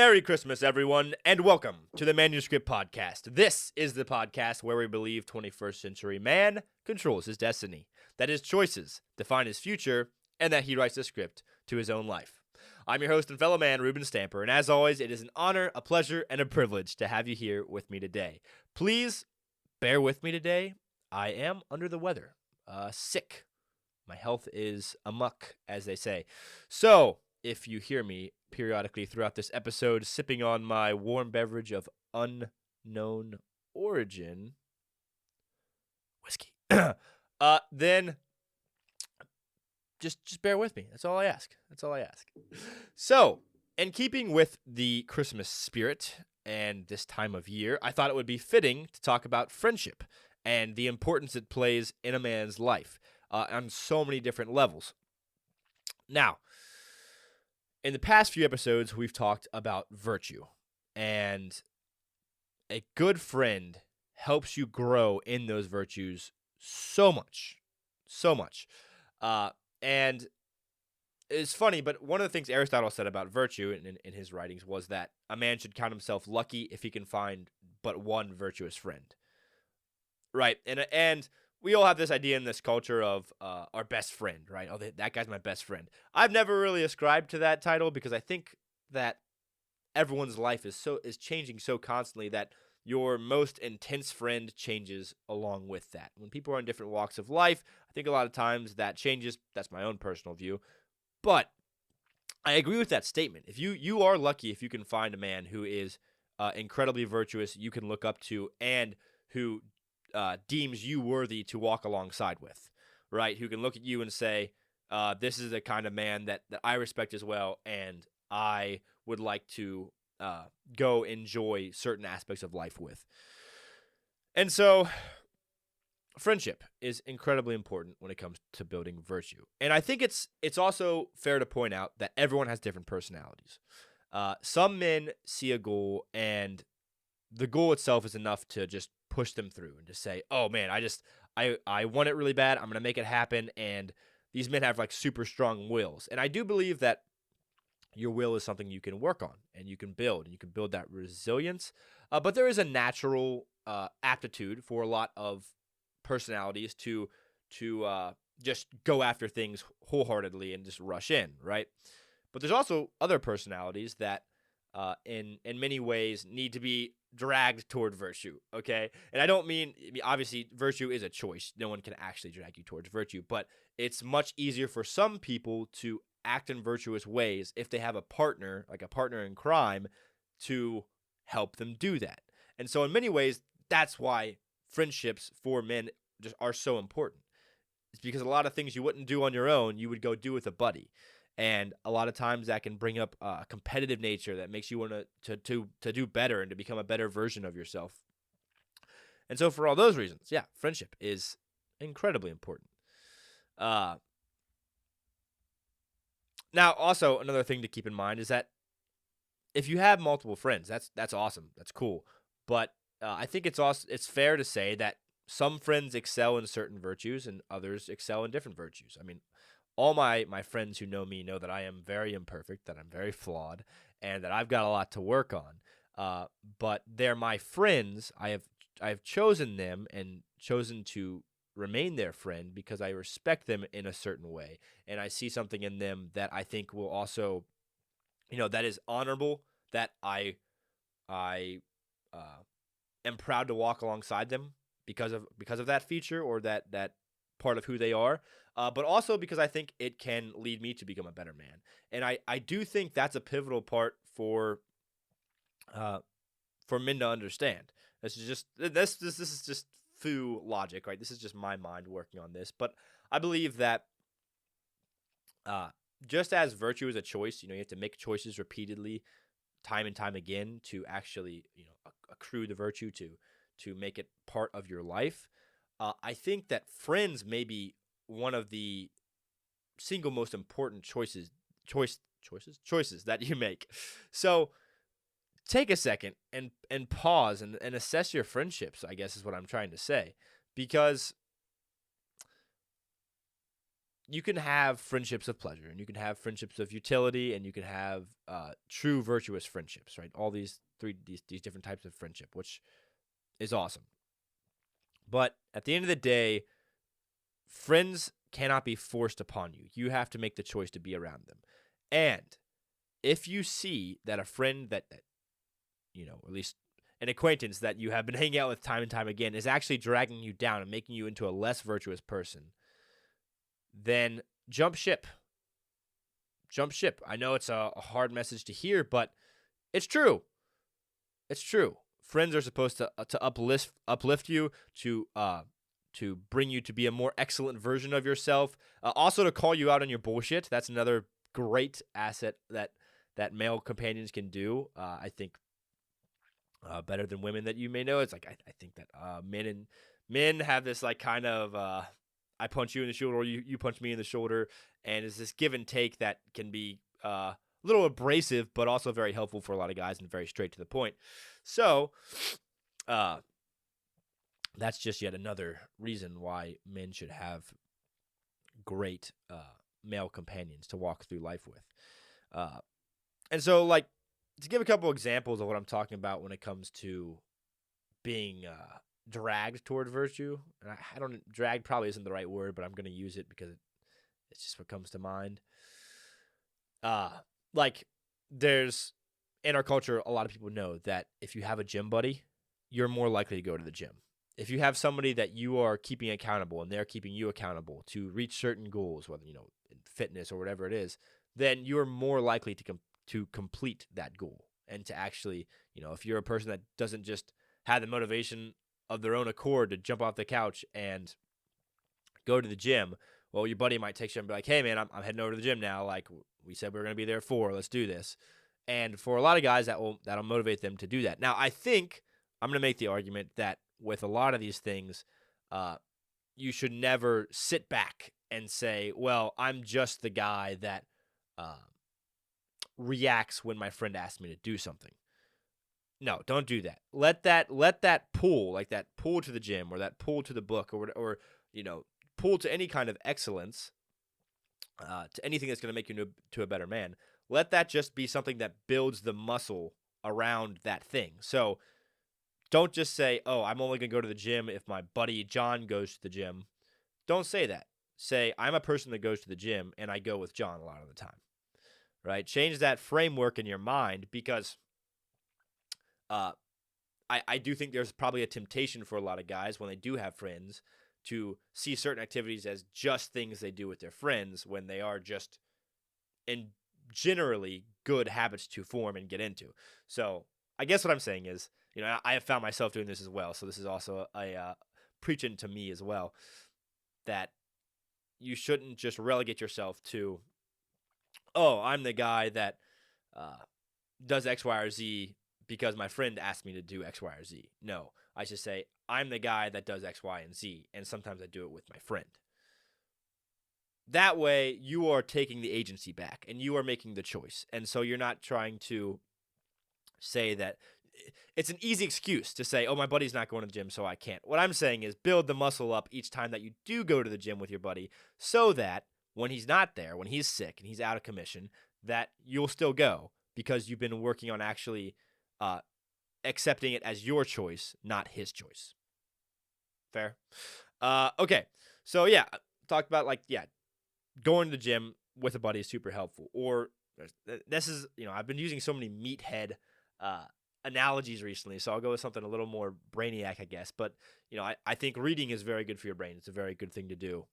Merry Christmas, everyone, and welcome to the Manuscript Podcast. This is the podcast where we believe 21st century man controls his destiny, that his choices define his future, and that he writes the script to his own life. I'm your host and fellow man, Reuben Stamper, and as always, it is an honor, a pleasure, and a privilege to have you here with me today. Please bear with me today. I am under the weather, sick. My health is amuck, as they say. So, if you hear me periodically throughout this episode sipping on my warm beverage of unknown origin, whiskey, then just bear with me. That's all I ask. So, in keeping with the Christmas spirit and this time of year, I thought it would be fitting to talk about friendship and the importance it plays in a man's life on so many different levels. Now, in the past few episodes, we've talked about virtue, and a good friend helps you grow in those virtues so much. And it's funny, but one of the things Aristotle said about virtue in his writings was that a man should count himself lucky if he can find but one virtuous friend. Right, and we all have this idea in this culture of our best friend, right? Oh, that guy's my best friend. I've never really ascribed to that title because I think that everyone's life is changing so constantly that your most intense friend changes along with that. When people are in different walks of life, I think a lot of times that changes. That's my own personal view. But I agree with that statement. If you are lucky if you can find a man who is incredibly virtuous, you can look up to, and who deems you worthy to walk alongside with, right? Who can look at you and say, this is the kind of man that I respect as well, and I would like to go enjoy certain aspects of life with. And so, friendship is incredibly important when it comes to building virtue. And I think it's also fair to point out that everyone has different personalities. Some men see a goal, and the goal itself is enough to just push them through and just say, oh man, I want it really bad. I'm going to make it happen. And these men have like super strong wills. And I do believe that your will is something you can work on and you can build that resilience. But there is a natural aptitude for a lot of personalities to just go after things wholeheartedly and just rush in, right? But there's also other personalities that in many ways need to be dragged toward virtue, okay? And I mean, obviously, virtue is a choice. No one can actually drag you towards virtue, but it's much easier for some people to act in virtuous ways if they have a partner, like a partner in crime, to help them do that. And so in many ways, that's why friendships for men just are so important. It's because a lot of things you wouldn't do on your own, you would go do with a buddy. And a lot of times that can bring up a competitive nature that makes you want to do better and to become a better version of yourself. And so for all those reasons, yeah, friendship is incredibly important. Now, also, another thing to keep in mind is that if you have multiple friends, that's awesome. That's cool. But I think it's fair to say that some friends excel in certain virtues and others excel in different virtues. I mean, all my friends who know me know that I am very imperfect, that I'm very flawed, and that I've got a lot to work on. But they're my friends. I have chosen them and chosen to remain their friend because I respect them in a certain way, and I see something in them that I think will also, that is honorable. That I am proud to walk alongside them because of that feature or that part of who they are. But also because I think it can lead me to become a better man. And I do think that's a pivotal part for men to understand. This is just foo logic, right? This is just my mind working on this. But I believe that just as virtue is a choice, you have to make choices repeatedly, time and time again to actually, accrue the virtue to make it part of your life. I think that friends may be one of the single most important choices that you make. So take a second and pause and assess your friendships, I guess is what I'm trying to say. Because you can have friendships of pleasure, and you can have friendships of utility, and you can have true virtuous friendships, right? All these different types of friendship, which is awesome. But at the end of the day, friends cannot be forced upon you. You have to make the choice to be around them. And if you see that a friend that or at least an acquaintance that you have been hanging out with time and time again is actually dragging you down and making you into a less virtuous person, then jump ship. Jump ship. I know it's a hard message to hear, but it's true. It's true. Friends are supposed to uplift you, to bring you to be a more excellent version of yourself. Also to call you out on your bullshit. That's another great asset that male companions can do. I think better than women that you may know. It's like I think that men have this like kind of I punch you in the shoulder or you punch me in the shoulder, and it's this give and take that can be a little abrasive, but also very helpful for a lot of guys and very straight to the point. So that's just yet another reason why men should have great male companions to walk through life with. And so, like, to give a couple examples of what I'm talking about when it comes to being dragged toward virtue, and I don't, drag probably isn't the right word, but I'm going to use it because it's just what comes to mind. Like, there's, in our culture, a lot of people know that if you have a gym buddy, you're more likely to go to the gym. If you have somebody that you are keeping accountable and they're keeping you accountable to reach certain goals, whether, in fitness or whatever it is, then you're more likely to complete that goal and to actually, if you're a person that doesn't just have the motivation of their own accord to jump off the couch and go to the gym, well, your buddy might text you and be like, hey, man, I'm heading over to the gym now. Like, we said we were going to be there at 4. Let's do this. And for a lot of guys, that'll motivate them to do that. Now, I think I'm going to make the argument that with a lot of these things, you should never sit back and say, well, I'm just the guy that reacts when my friend asks me to do something. No, don't do that. Let that pull, like that pull to the gym or that pull to the book or pull to any kind of excellence, to anything that's going to make you to a better man. Let that just be something that builds the muscle around that thing. So don't just say, oh, I'm only going to go to the gym if my buddy John goes to the gym. Don't say that. Say, I'm a person that goes to the gym and I go with John a lot of the time. Right? Change that framework in your mind, because I do think there's probably a temptation for a lot of guys when they do have friends to see certain activities as just things they do with their friends when they are just in generally good habits to form and get into. So I guess what I'm saying is, I have found myself doing this as well. So this is also a preaching to me as well, that you shouldn't just relegate yourself to, oh, I'm the guy that does X, Y, or Z because my friend asked me to do X, Y, or Z. No, I should say, I'm the guy that does X, Y, and Z, and sometimes I do it with my friend. That way, you are taking the agency back, and you are making the choice. And so you're not trying to say that it's an easy excuse to say, oh, my buddy's not going to the gym, so I can't. What I'm saying is build the muscle up each time that you do go to the gym with your buddy, so that when he's not there, when he's sick and he's out of commission, that you'll still go because you've been working on actually accepting it as your choice, not his choice. Fair? Okay. So, yeah, talked about, going to the gym with a buddy is super helpful. Or this is, I've been using so many meathead analogies recently, so I'll go with something a little more brainiac, I guess. But, I think reading is very good for your brain. It's a very good thing to do.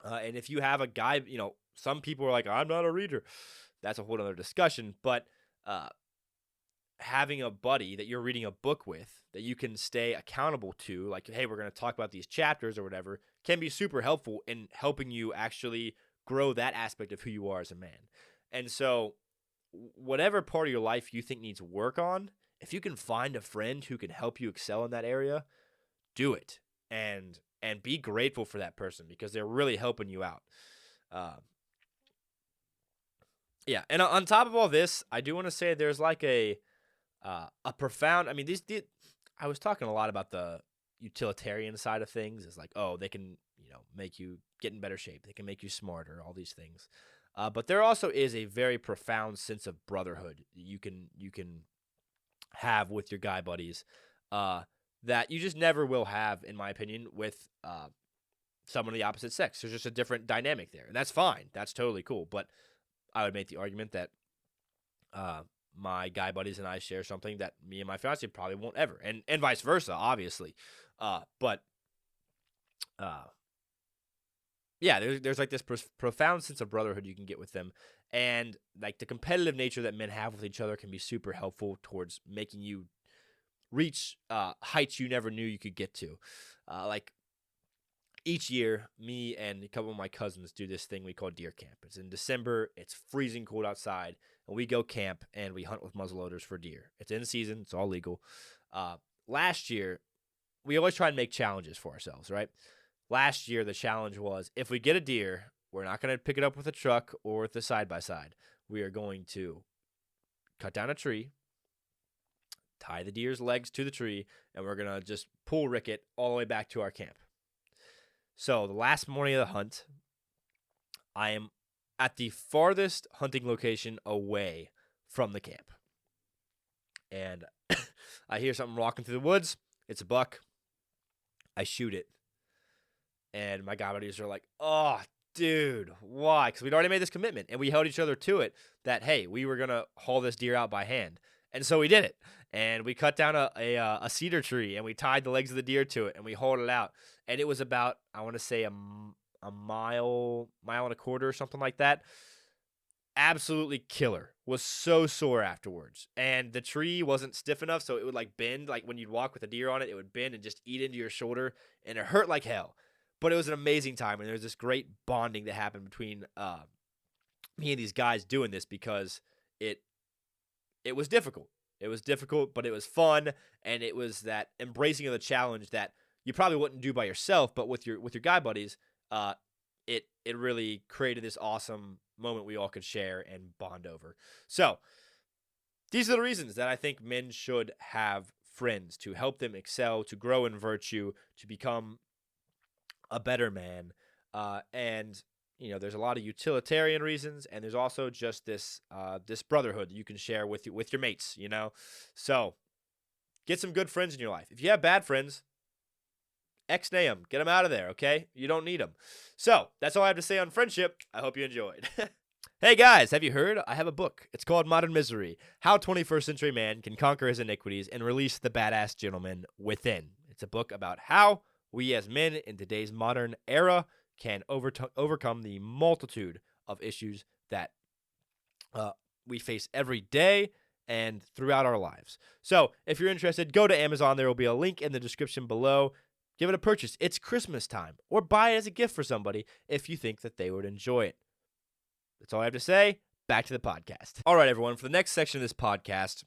And if you have a guy, some people are like, I'm not a reader. That's a whole other discussion. But having a buddy that you're reading a book with that you can stay accountable to, like, hey, we're going to talk about these chapters or whatever, can be super helpful in helping you actually grow that aspect of who you are as a man. And so whatever part of your life you think needs work on, if you can find a friend who can help you excel in that area, do it. And be grateful for that person because they're really helping you out. Yeah, and on top of all this, I do want to say there's like a profound. I mean, I was talking a lot about the utilitarian side of things. It's like, oh, they can make you get in better shape. They can make you smarter, all these things. But there also is a very profound sense of brotherhood you can have with your guy buddies that you just never will have, in my opinion, with someone of the opposite sex. There's just a different dynamic there, and that's fine. That's totally cool. But I would make the argument that my guy buddies and I share something that me and my fiance probably won't ever, and vice versa, obviously. But yeah, there's like this profound sense of brotherhood you can get with them, and like the competitive nature that men have with each other can be super helpful towards making you reach heights you never knew you could get to. Like each year, me and a couple of my cousins do this thing we call deer camp. It's in December. It's freezing cold outside, and we go camp and we hunt with muzzleloaders for deer. It's in season. It's all legal. Last year, we always try and make challenges for ourselves, right? Last year, the challenge was if we get a deer, we're not going to pick it up with a truck or with a side-by-side. We are going to cut down a tree, tie the deer's legs to the tree, and we're going to just pull rick it all the way back to our camp. So the last morning of the hunt, I am at the farthest hunting location away from the camp. And I hear something walking through the woods. It's a buck. I shoot it. And my guy buddies are like, oh, dude, why? Because we'd already made this commitment, and we held each other to it that, hey, we were going to haul this deer out by hand. And so we did it. And we cut down a cedar tree, and we tied the legs of the deer to it, and we hauled it out. And it was about, I want to say, a mile and a quarter or something like that. Absolutely killer. Was so sore afterwards. And the tree wasn't stiff enough, so it would like bend. Like when you'd walk with a deer on it, it would bend and just eat into your shoulder, and it hurt like hell. But it was an amazing time, and there was this great bonding that happened between me and these guys doing this because it was difficult. It was difficult, but it was fun, and it was that embracing of the challenge that you probably wouldn't do by yourself, but with your guy buddies, it really created this awesome moment we all could share and bond over. So these are the reasons that I think men should have friends to help them excel, to grow in virtue, to become a better man. And there's a lot of utilitarian reasons, and there's also just this brotherhood that you can share with your mates. So get some good friends in your life. If you have bad friends, ex-nay them. Get them out of there, okay? You don't need them. So that's all I have to say on friendship. I hope you enjoyed. Hey guys, have you heard? I have a book. It's called Modern Misery: How 21st Century Man Can Conquer His Iniquities and Release the Badass Gentleman Within. It's a book about how we as men in today's modern era can overcome the multitude of issues that we face every day and throughout our lives. So if you're interested, go to Amazon. There will be a link in the description below. Give it a purchase. It's Christmas time. Or buy it as a gift for somebody if you think that they would enjoy it. That's all I have to say. Back to the podcast. All right, everyone. For the next section of this podcast,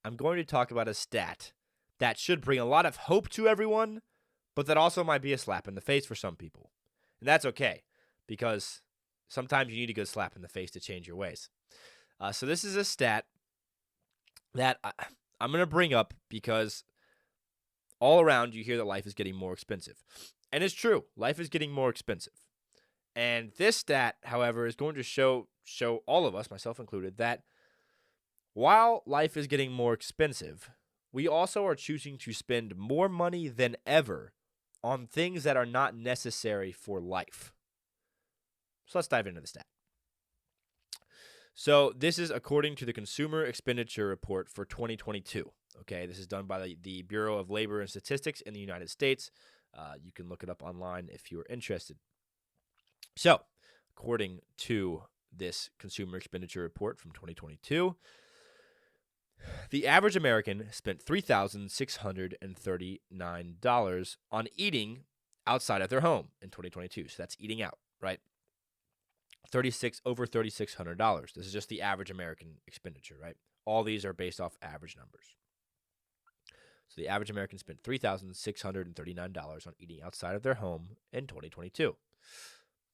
I'm going to talk about a stat that should bring a lot of hope to everyone, but that also might be a slap in the face for some people. And that's okay, because sometimes you need a good slap in the face to change your ways. So this is a stat that I'm going to bring up because all around you hear that life is getting more expensive. And it's true. Life is getting more expensive. And this stat, however, is going to show all of us, myself included, that while life is getting more expensive, we also are choosing to spend more money than ever on things that are not necessary for life. So let's dive into the stat. So this is according to the Consumer Expenditure Report for 2022. Okay, this is done by the Bureau of Labor and Statistics in the United States. You can look it up online if you're interested. So, according to this Consumer Expenditure Report from 2022, the average American spent $3,639 on eating outside of their home in 2022. So that's eating out, right? Over $3,600. This is just the average American expenditure, right? All these are based off average numbers. So the average American spent $3,639 on eating outside of their home in 2022.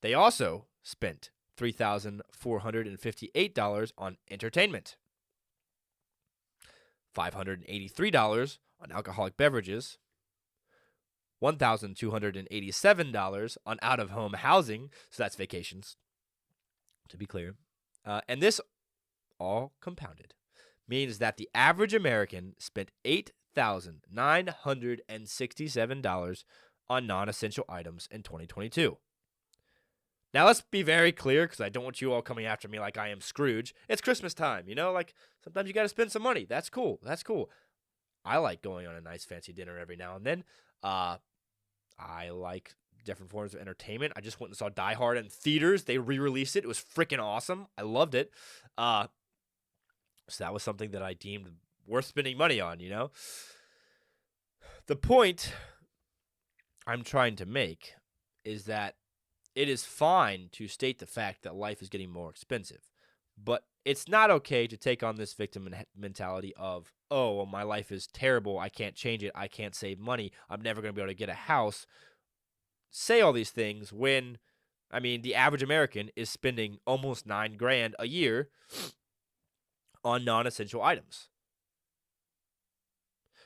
They also spent $3,458 on entertainment, $583 on alcoholic beverages, $1,287 on out-of-home housing, so that's vacations, to be clear. And this all compounded means that the average American spent $8,967 on non-essential items in 2022. Now, let's be very clear, because I don't want you all coming after me like I am Scrooge. It's Christmas time, like sometimes you got to spend some money. That's cool. I like going on a nice fancy dinner every now and then. I like different forms of entertainment. I just went and saw Die Hard in theaters. They re-released it. It was freaking awesome. I loved it. So that was something that I deemed worth spending money on, The point I'm trying to make is that it is fine to state the fact that life is getting more expensive, but it's not okay to take on this victim mentality of, oh, well, my life is terrible. I can't change it. I can't save money. I'm never going to be able to get a house. Say all these things when, the average American is spending almost $9,000 a year on non-essential items.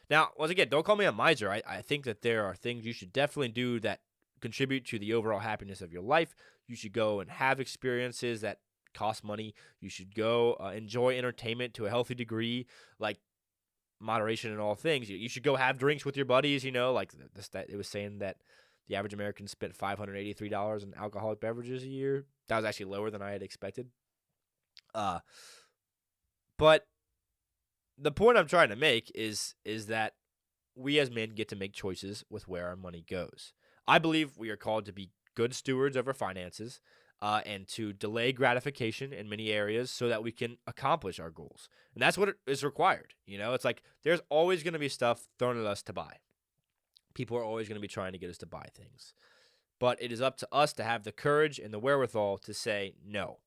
Now, once again, don't call me a miser. I think that there are things you should definitely do that contribute to the overall happiness of your life. You should go and have experiences that cost money. You should go enjoy entertainment to a healthy degree, like moderation in all things. You should go have drinks with your buddies, like it was saying that the average American spent $583 in alcoholic beverages a year. That was actually lower than I had expected. But the point I'm trying to make is that we as men get to make choices with where our money goes. I believe we are called to be good stewards of our finances and to delay gratification in many areas so that we can accomplish our goals. And that's what is required. It's like there's always going to be stuff thrown at us to buy. People are always going to be trying to get us to buy things. But it is up to us to have the courage and the wherewithal to say no.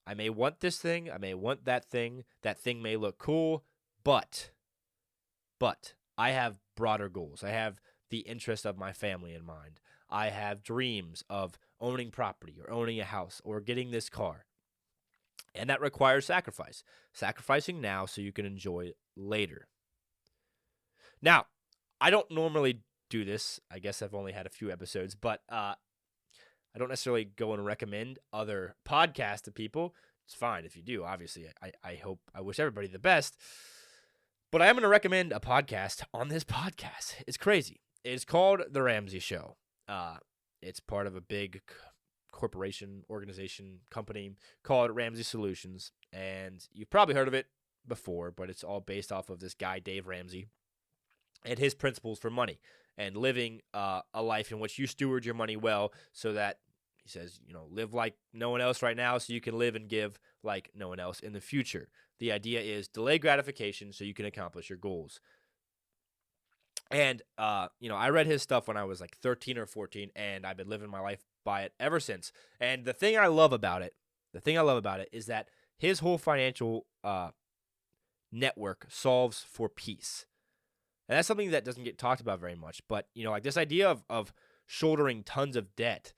I may want this thing. I may want that thing. That thing may look cool, but I have broader goals. I have the interest of my family in mind. I have dreams of owning property or owning a house or getting this car. And that requires sacrifice. Sacrificing now so you can enjoy it later. Now, I don't normally do this. I guess I've only had a few episodes, but I don't necessarily go and recommend other podcasts to people. It's fine if you do, obviously. I wish everybody the best. But I am going to recommend a podcast on this podcast. It's crazy. It's called The Ramsey Show. It's part of a big corporation, organization, company called Ramsey Solutions. And you've probably heard of it before, but it's all based off of this guy, Dave Ramsey, and his principles for money and living a life in which you steward your money well so that, he says, live like no one else right now so you can live and give like no one else in the future. The idea is delay gratification so you can accomplish your goals. And, I read his stuff when I was like 13 or 14, and I've been living my life by it ever since. And the thing I love about it is that his whole financial network solves for peace. And that's something that doesn't get talked about very much. But, like this idea of shouldering tons of debt,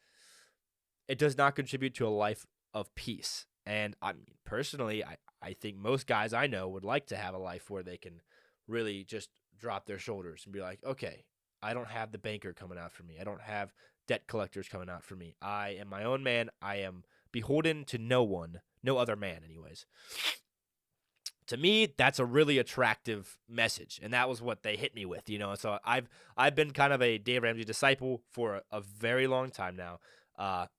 it does not contribute to a life of peace. And personally, I think most guys I know would like to have a life where they can really just drop their shoulders and be like, okay, I don't have the banker coming out for me. I don't have debt collectors coming out for me. I am my own man. I am beholden to no one, no other man anyways. To me, that's a really attractive message, and that was what they hit me with, So I've been kind of a Dave Ramsey disciple for a very long time now,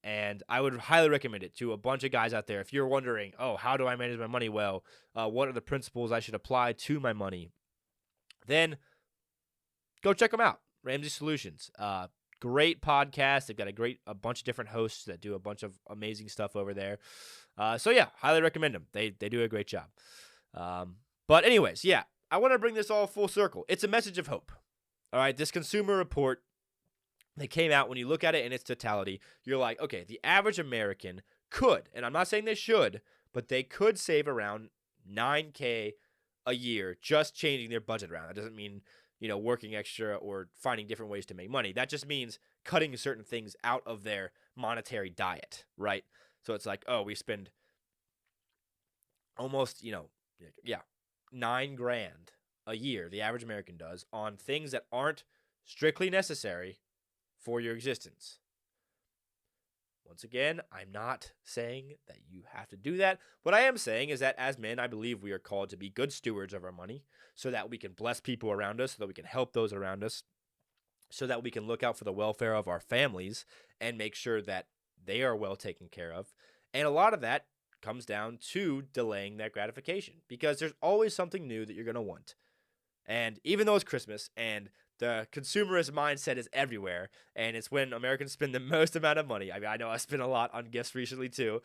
and I would highly recommend it to a bunch of guys out there. If you're wondering, oh, how do I manage my money well? What are the principles I should apply to my money? Then go check them out. Ramsey Solutions. Great podcast. They've got a bunch of different hosts that do a bunch of amazing stuff over there. So yeah, highly recommend them. They do a great job. But anyways, yeah, I want to bring this all full circle. It's a message of hope. All right, this consumer report that came out, when you look at it in its totality, you're like, okay, the average American could, and I'm not saying they should, but they could save around $9,000 a year just changing their budget around. That doesn't mean, working extra or finding different ways to make money. That just means cutting certain things out of their monetary diet, right? So it's like, oh, we spend almost, $9,000 a year, the average American does, on things that aren't strictly necessary for your existence. Once again, I'm not saying that you have to do that. What I am saying is that as men, I believe we are called to be good stewards of our money so that we can bless people around us, so that we can help those around us, so that we can look out for the welfare of our families and make sure that they are well taken care of. And a lot of that comes down to delaying that gratification because there's always something new that you're going to want. And even though it's Christmas and the consumerist mindset is everywhere, and it's when Americans spend the most amount of money. I mean, I know I spent a lot on gifts recently too.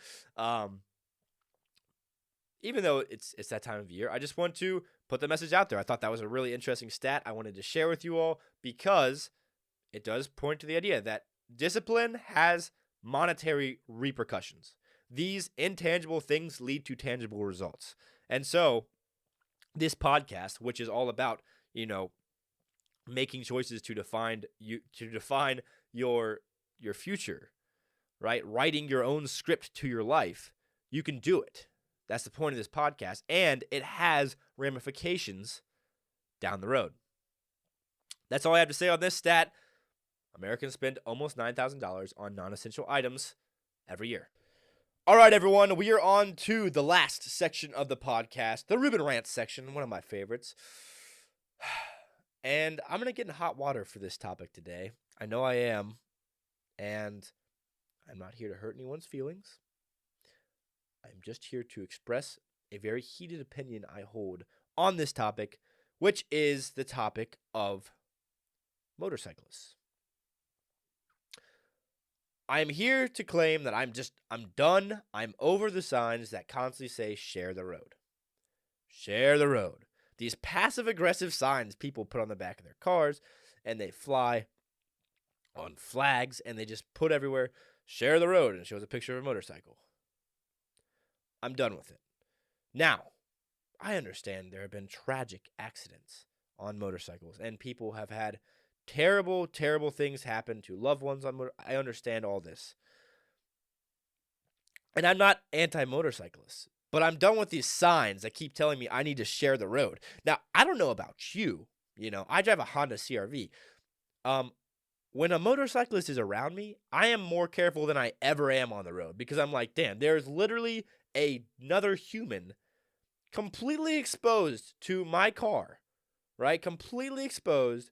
Even though it's that time of year, I just want to put the message out there. I thought that was a really interesting stat I wanted to share with you all because it does point to the idea that discipline has monetary repercussions. These intangible things lead to tangible results. And so this podcast, which is all about, making choices to define your future, right? Writing your own script to your life. You can do it. That's the point of this podcast, and it has ramifications down the road. That's all I have to say on this stat. Americans spend almost $9,000 on non-essential items every year. All right, everyone, we are on to the last section of the podcast, the Reuben rants section, one of my favorites. And I'm going to get in hot water for this topic today. I know I am, and I'm not here to hurt anyone's feelings. I'm just here to express a very heated opinion I hold on this topic, which is the topic of motorcyclists. I'm here to claim that I'm done. I'm over the signs that constantly say, share the road. Share the road. These passive-aggressive signs people put on the back of their cars, and they fly on flags, and they just put everywhere, share the road, and it shows a picture of a motorcycle. I'm done with it. Now, I understand there have been tragic accidents on motorcycles, and people have had terrible, terrible things happen to loved ones on motorcycles. I understand all this. And I'm not anti-motorcyclists, but I'm done with these signs that keep telling me I need to share the road. Now, I don't know about you. I drive a Honda CR-V. When a motorcyclist is around me, I am more careful than I ever am on the road because I'm like, damn, there's literally another human completely exposed to my car, right? Completely exposed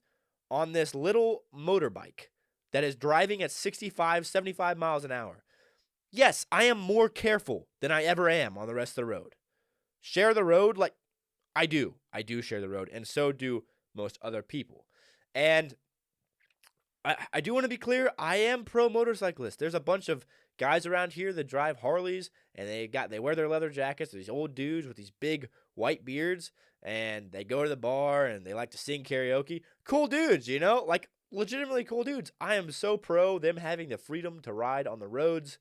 on this little motorbike that is driving at 65, 75 miles an hour. Yes, I am more careful than I ever am on the rest of the road. Share the road, like, I do. I do share the road, and so do most other people. And I do want to be clear, I am pro-motorcyclist. There's a bunch of guys around here that drive Harleys, and they wear their leather jackets. These old dudes with these big white beards, and they go to the bar, and they like to sing karaoke. Cool dudes, like legitimately cool dudes. I am so pro them having the freedom to ride on the roads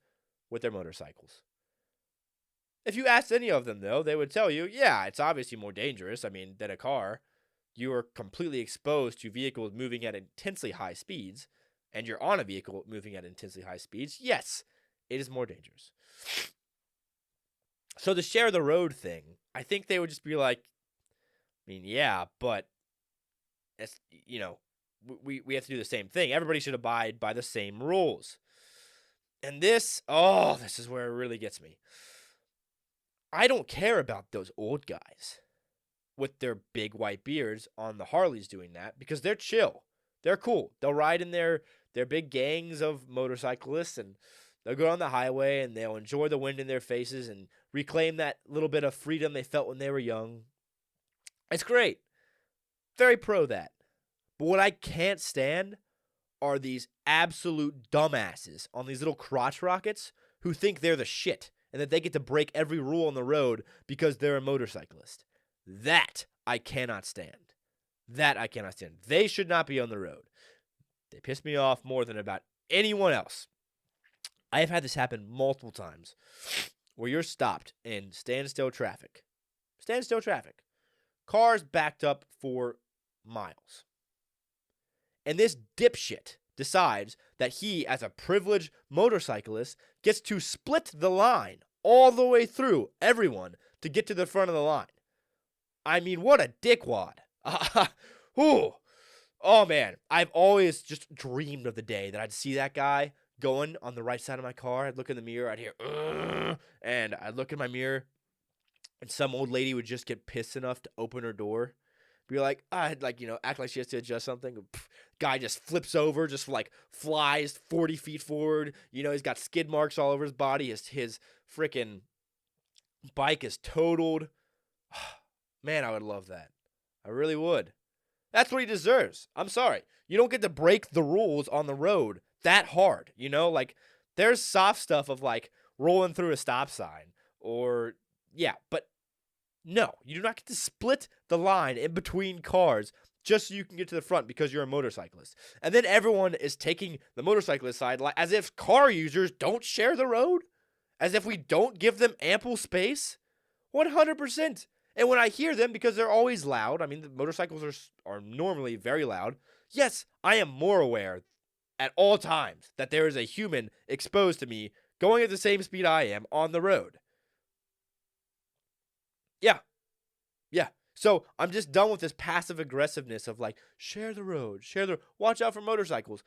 with their motorcycles. If you asked any of them, though, they would tell you, yeah, it's obviously more dangerous, than a car. You are completely exposed to vehicles moving at intensely high speeds, and you're on a vehicle moving at intensely high speeds. Yes, it is more dangerous. So the share the road thing, I think they would just be like, yeah, but it's, we have to do the same thing. Everybody should abide by the same rules. And this is where it really gets me. I don't care about those old guys with their big white beards on the Harleys doing that because they're chill. They're cool. They'll ride in their big gangs of motorcyclists, and they'll go on the highway, and they'll enjoy the wind in their faces and reclaim that little bit of freedom they felt when they were young. It's great. Very pro that. But what I can't stand are these absolute dumbasses on these little crotch rockets who think they're the shit and that they get to break every rule on the road because they're a motorcyclist. That I cannot stand. They should not be on the road. They piss me off more than about anyone else. I have had this happen multiple times where you're stopped in standstill traffic. Cars backed up for miles. And this dipshit decides that he, as a privileged motorcyclist, gets to split the line all the way through everyone to get to the front of the line. What a dickwad. Ooh. Oh, man. I've always just dreamed of the day that I'd see that guy going on the right side of my car. I'd look in the mirror. I'd hear, "Ugh," and I'd look in my mirror, and some old lady would just get pissed enough to open her door. Be like, I'd like, act like she has to adjust something. Pff, guy just flips over, just like flies 40 feet forward. He's got skid marks all over his body. His freaking bike is totaled. Man, I would love that. I really would. That's what he deserves. I'm sorry. You don't get to break the rules on the road that hard. Like there's soft stuff of like rolling through a stop sign or, yeah, but no, you do not get to split the line in between cars just so you can get to the front because you're a motorcyclist. And then everyone is taking the motorcyclist side as if car users don't share the road, as if we don't give them ample space. 100%. And when I hear them, because they're always loud, I mean, the motorcycles are normally very loud. Yes, I am more aware at all times that there is a human exposed to me going at the same speed I am on the road. Yeah. So I'm just done with this passive aggressiveness of like, share the road, watch out for motorcycles.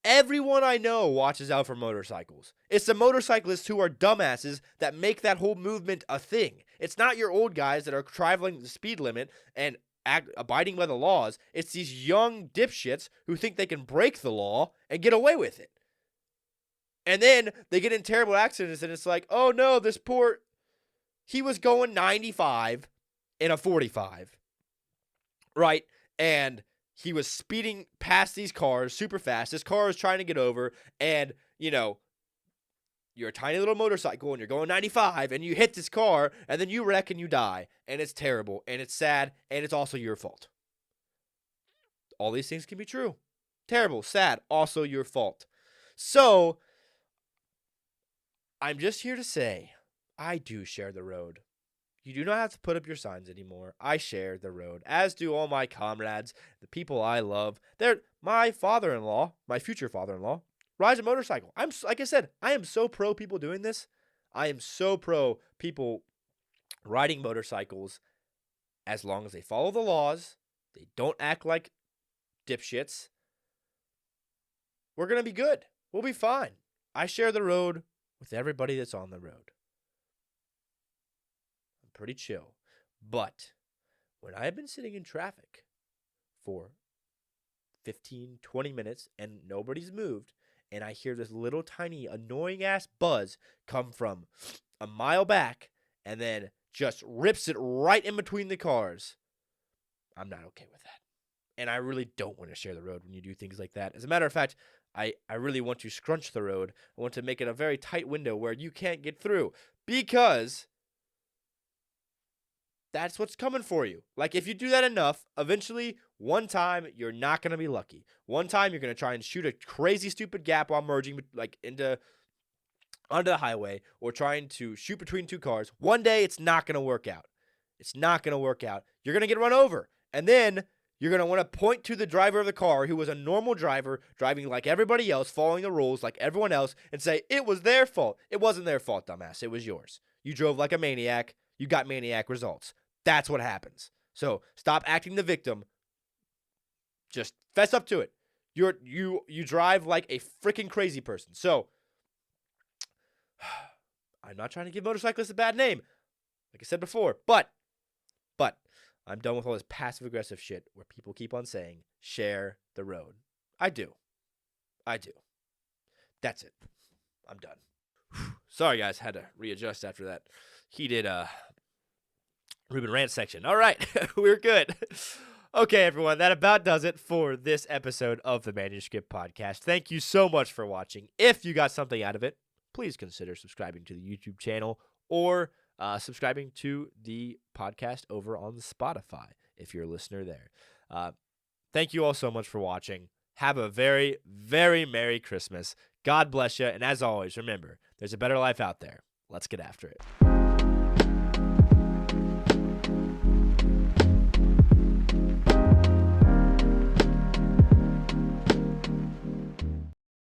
Everyone I know watches out for motorcycles. It's the motorcyclists who are dumbasses that make that whole movement a thing. It's not your old guys that are traveling the speed limit and abiding by the laws. It's these young dipshits who think they can break the law and get away with it. And then they get in terrible accidents and it's like, oh no, he was going 95 in a 45, right? And he was speeding past these cars super fast. This car is trying to get over, and, you're a tiny little motorcycle, and you're going 95, and you hit this car, and then you wreck and you die, and it's terrible, and it's sad, and it's also your fault. All these things can be true. Terrible, sad, also your fault. So, I'm just here to say, I do share the road. You do not have to put up your signs anymore. I share the road, as do all my comrades, the people I love. My father-in-law, my future father-in-law, rides a motorcycle. Like I said, I am so pro people doing this. I am so pro people riding motorcycles as long as they follow the laws. They don't act like dipshits. We're going to be good. We'll be fine. I share the road with everybody that's on the road. Pretty chill. But when I have been sitting in traffic for 15, 20 minutes and nobody's moved, and I hear this little tiny annoying ass buzz come from a mile back and then just rips it right in between the cars, I'm not okay with that. And I really don't want to share the road when you do things like that. As a matter of fact, I really want to scrunch the road. I want to make it a very tight window where you can't get through, because that's what's coming for you. Like, if you do that enough, eventually, one time, you're not going to be lucky. One time, you're going to try and shoot a crazy, stupid gap while merging, like, onto the highway, or trying to shoot between two cars. One day, it's not going to work out. It's not going to work out. You're going to get run over. And then, you're going to want to point to the driver of the car, who was a normal driver, driving like everybody else, following the rules like everyone else, and say, it was their fault. It wasn't their fault, dumbass. It was yours. You drove like a maniac. You got maniac results. That's what happens. So stop acting the victim. Just fess up to it. You drive like a freaking crazy person. So I'm not trying to give motorcyclists a bad name, like I said before, but I'm done with all this passive aggressive shit where people keep on saying share the road. I do. That's it. I'm done. Sorry guys, had to readjust after that heated Reuben rant section. All right, we're good. Okay, everyone, that about does it for this episode of the Manuscript Podcast. Thank you so much for watching. If you got something out of it, please consider subscribing to the YouTube channel or subscribing to the podcast over on the Spotify if you're a listener there. Thank you all so much for watching. Have a very, very Merry Christmas. God bless you. And as always, remember, there's a better life out there. Let's get after it.